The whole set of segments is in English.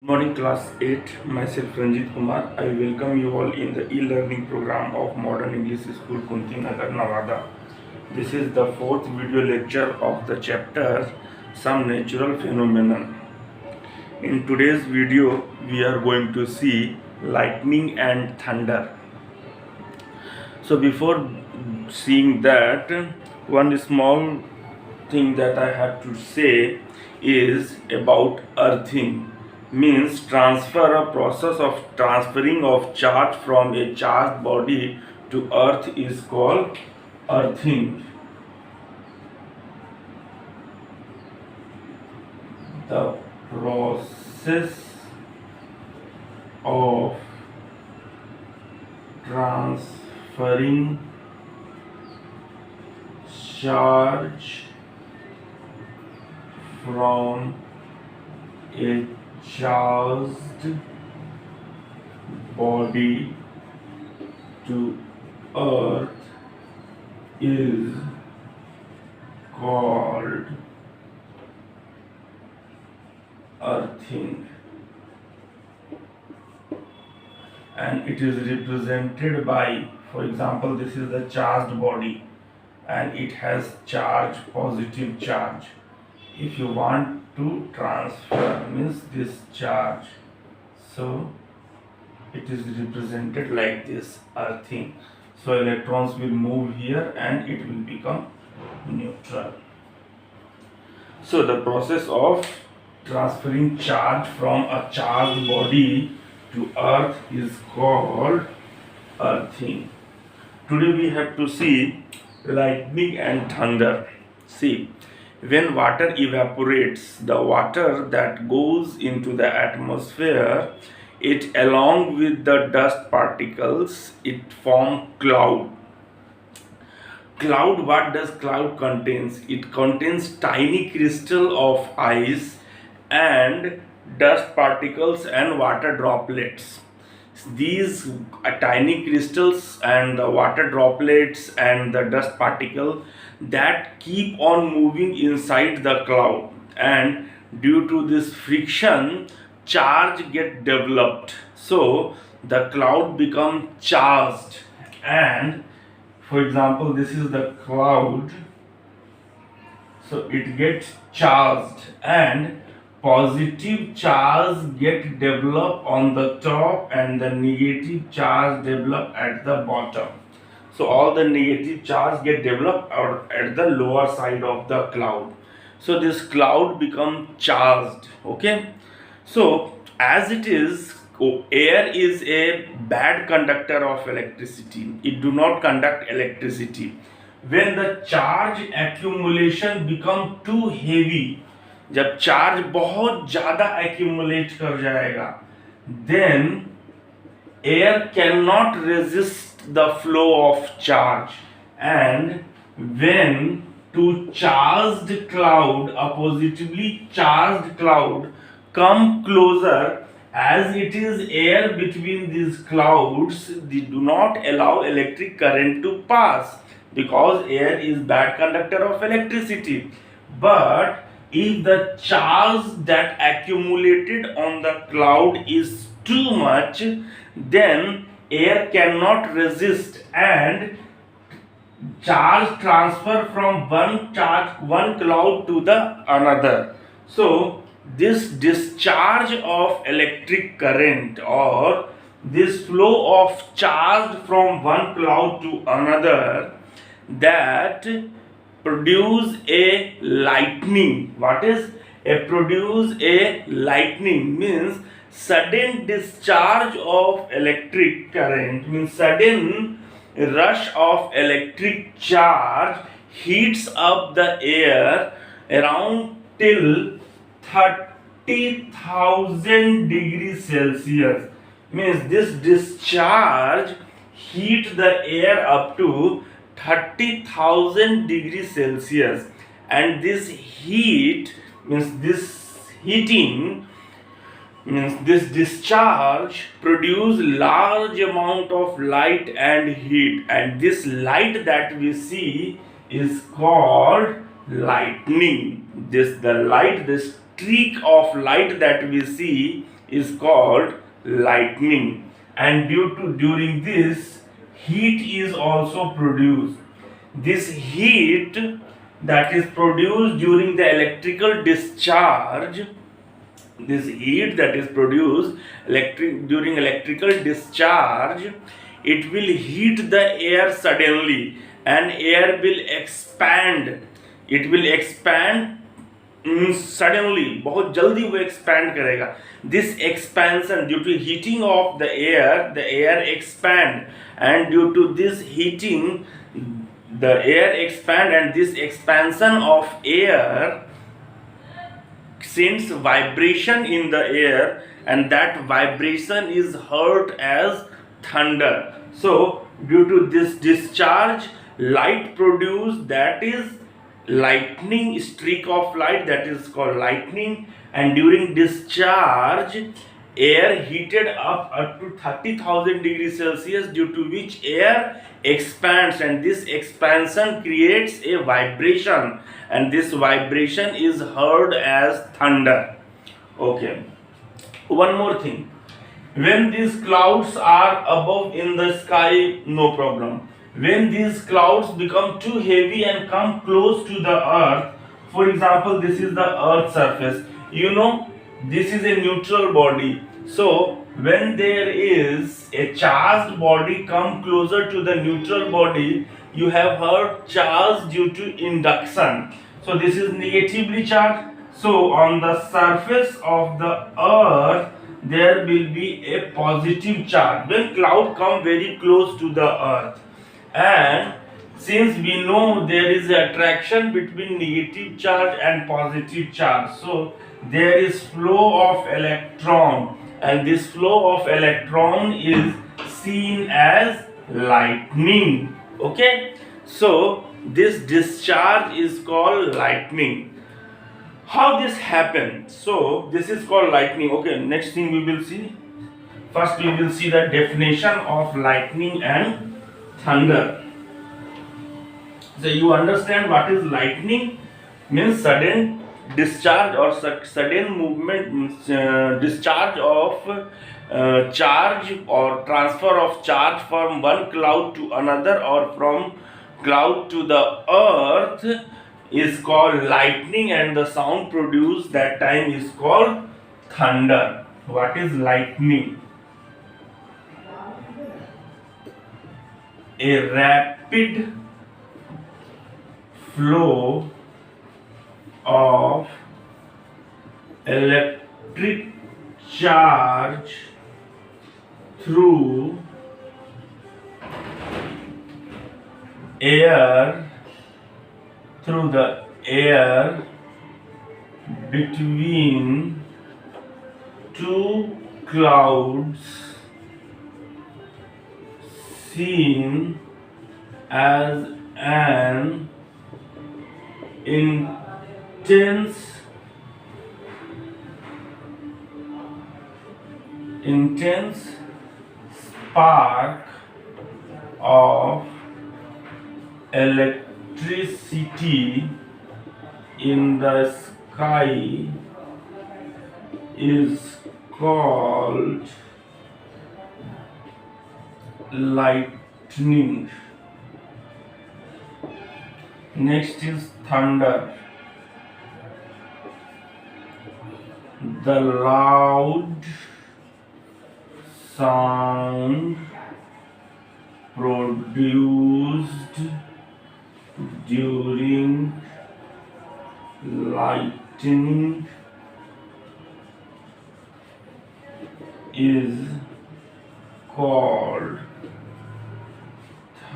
Good morning, class 8. Myself Ranjit Kumar. I welcome you all in the e-learning program of Modern English School, Kunti Nagar, Nevada. This is the fourth video lecture of the chapter Some Natural Phenomenon. In today's video, we are going to see lightning and thunder. So, before seeing that, one small thing that I have to say is about earthing. Means transfer, a process of transferring of charge from a charged body to earth is called earthing. The process of transferring charge from a charged body to earth is called earthing, and it is represented by, for example, this is the charged body and it has charge, positive charge. If you want to transfer, means this charge, so it is represented like this, earthing. So electrons will move here and it will become neutral. So the process of transferring charge from a charged body to earth is called earthing. Today we have to see lightning and thunder. See, when water evaporates, the water that goes into the atmosphere, it along with the dust particles, it form cloud. Cloud, what does cloud contains? It contains tiny crystal of ice and dust particles and water droplets. These tiny crystals and the water droplets and the dust particle that keep on moving inside the cloud, and due to this friction charge get developed, so the cloud become charged. And for example, this is the cloud, so it gets charged and positive charge get developed on the top and the negative charge develop at the bottom. So all the negative charge get developed at the lower side of the cloud, so this cloud become charged. Okay, so as it is, air is a bad conductor of electricity, it do not conduct electricity. When the charge accumulation become too heavy, जब charge बहुत ज्यादा accumulate कर जाएगा, then air cannot resist the flow of charge, and when two charged cloud, a positively charged cloud, come closer, as it is air between these clouds, they do not allow electric current to pass, because air is bad conductor of electricity. But if the charge that accumulated on the cloud is too much, then air cannot resist and charge transfer from one cloud to the another. So this discharge of electric current, or this flow of charge from one cloud to another, that produce a lightning. What is a produce a lightning? Means sudden discharge of electric current, means sudden rush of electric charge heats up the air around till 30,000 degrees Celsius. Means this discharge heat the air up to 30,000 degrees Celsius, and this heat, means this heating, means this discharge produce large amount of light and heat, and this light that we see is called lightning. This the light, the streak of light that we see is called lightning, and during this, heat is also produced. This heat that is produced during the electrical discharge, this heat that is produced during electrical discharge, it will heat the air suddenly, and air will expand. It will expand suddenly, बहुत जल्दी वो expand करेगा. This expansion, due to heating of the air expand, and due to this heating, the air expand, and this expansion of air sends vibration in the air, and that vibration is heard as thunder. So due to this discharge, light produced, that is lightning, streak of light, that is called lightning. And during discharge, air heated up to 30,000 degrees Celsius, due to which air expands, and this expansion creates a vibration, and this vibration is heard as thunder. Okay, one more thing. When these clouds are above in the sky, no problem. When these clouds become too heavy and come close to the earth, for example, this is the earth surface, you know, this is a neutral body. So when there is a charged body come closer to the neutral body, you have heard charge due to induction. So this is negatively charged. So on the surface of the earth, there will be a positive charge when cloud come very close to the earth. And since we know there is a attraction between negative charge and positive charge, so there is flow of electron, and this flow of electron is seen as lightning. Okay, so this discharge is called lightning. How this happens? So this is called lightning. Okay, next thing we will see. First we will see the definition of lightning and thunder. So you understand what is lightning? Means sudden discharge or sudden movement, discharge of charge or transfer of charge from one cloud to another or from cloud to the earth is called lightning, and the sound produced that time is called thunder. What is lightning? A rapid flow of electric charge through the air between two clouds, seen as an intense spark of electricity in the sky is called lightning. Next is thunder. The loud sound produced during lightning is called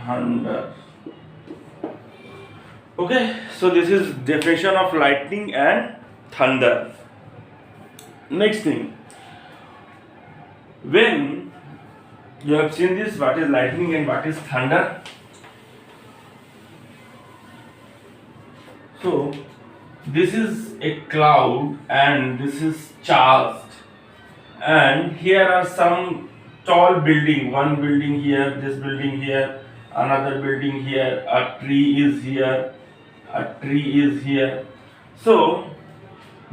thunder. Okay, so this is definition of lightning and thunder. Next thing, when you have seen this, what is lightning and what is thunder? So this is a cloud and this is charged, and here are some tall building, one building here, this building here, another building here, a tree is here, a tree is here. So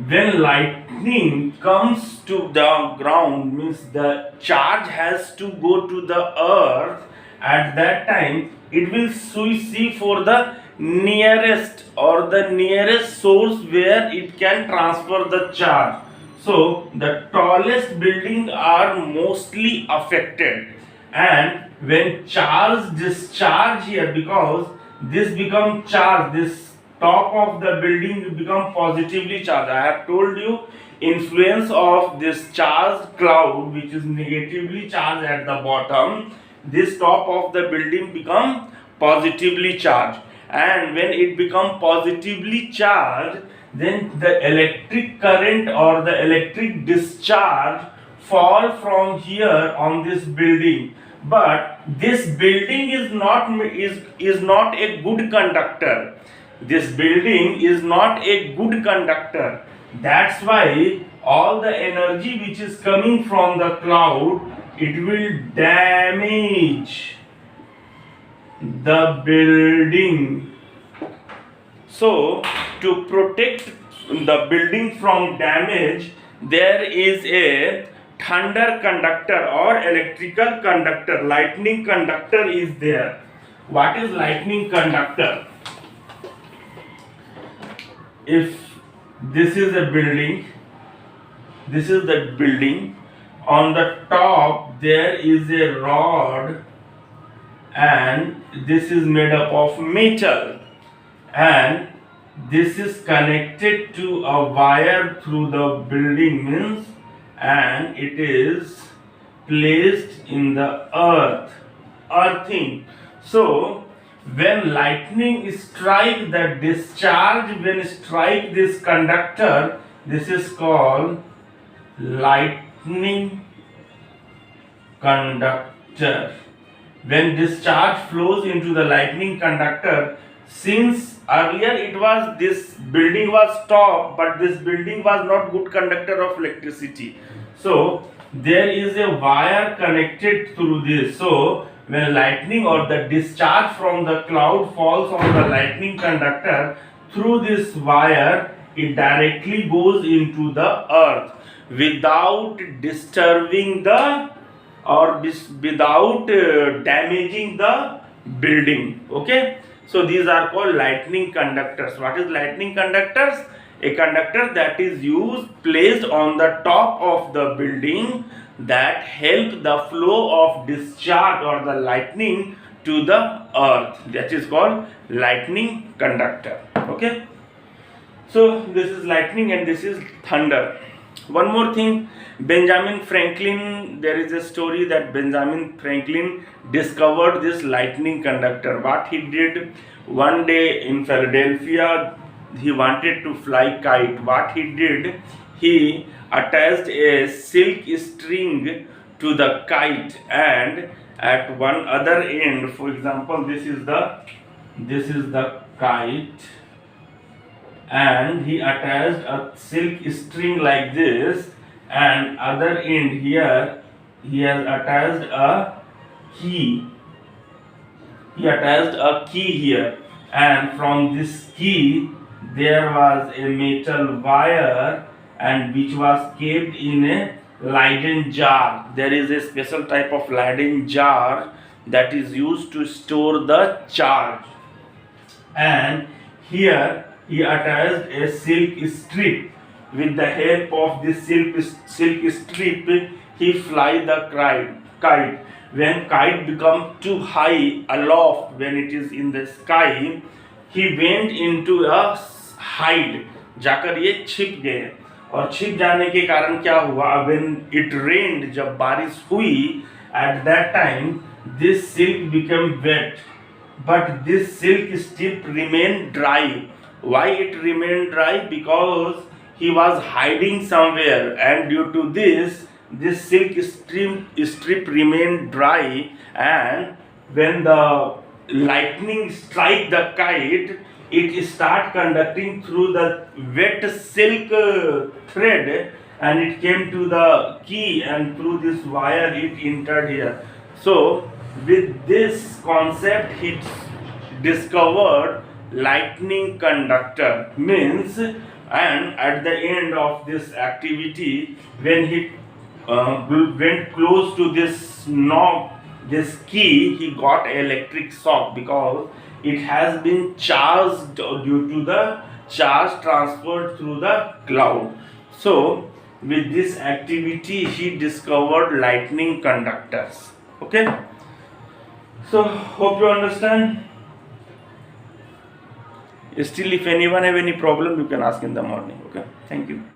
when lightning comes to the ground, means the charge has to go to the earth. At that time it will see for the nearest or the nearest source where it can transfer the charge. So the tallest building are mostly affected, and when charge discharge here, because this become charge, this top of the building become positively charged. I have told you influence of this charged cloud which is negatively charged at the bottom. This top of the building become positively charged, and when it become positively charged, then the electric current or the electric discharge fall from here on this building. But this building is not a good conductor. This building is not a good conductor. That's why all the energy which is coming from the cloud, it will damage the building. So to protect the building from damage, there is a thunder conductor or electrical conductor, lightning conductor is there. What is lightning conductor? If this is a building, this is the building, on the top there is a rod, and this is made up of metal, and this is connected to a wire through the building, means, and it is placed in the earthing. So when lightning strike the discharge, when strike this conductor, this is called lightning conductor. When discharge flows into the lightning conductor, since earlier it was, this building was top, but this building was not good conductor of electricity, so there is a wire connected through this. So when lightning or the discharge from the cloud falls on the lightning conductor, through this wire it directly goes into the earth without disturbing the or without damaging the building. Okay, so these are called lightning conductors. What is lightning conductors? A conductor that is placed on the top of the building, that help the flow of discharge or the lightning to the earth. That is called lightning conductor. Okay, so this is lightning and this is thunder. One more thing, Benjamin Franklin, there is a story that Benjamin Franklin discovered this lightning conductor. What he did, one day in Philadelphia, he wanted to fly kite. What he did, he attached a silk string to the kite, and at one other end, for example, this is the kite, and he attached a silk string like this, and other end here he has attached a key. He attached a key here, and from this key there was a metal wire, and which was kept in a Leyden jar. There is a special type of Leyden jar that is used to store the charge, and here he attached a silk strip. With the help of this silk strip, he fly the kite. When kite become too high aloft, when it is in the sky, he went into a hide, जाकर ये छिप गए, और छिप जाने के कारण क्या हुआ, when it rained, जब बारिश हुई, at that time this silk became wet, but this silk strip remained dry. Why it remained dry? Because he was hiding somewhere, and due to this silk strip remained dry, and when the lightning strike the kite, it start conducting through the wet silk thread, and it came to the key, and through this wire it entered here. So with this concept he discovered lightning conductor, means and at the end of this activity, when he went close to this knob, this key, he got electric shock because it has been charged due to the charge transferred through the cloud. So with this activity he discovered lightning conductors. Okay, so hope you understand. Still, if anyone have any problem, you can ask in the morning. Okay, thank you.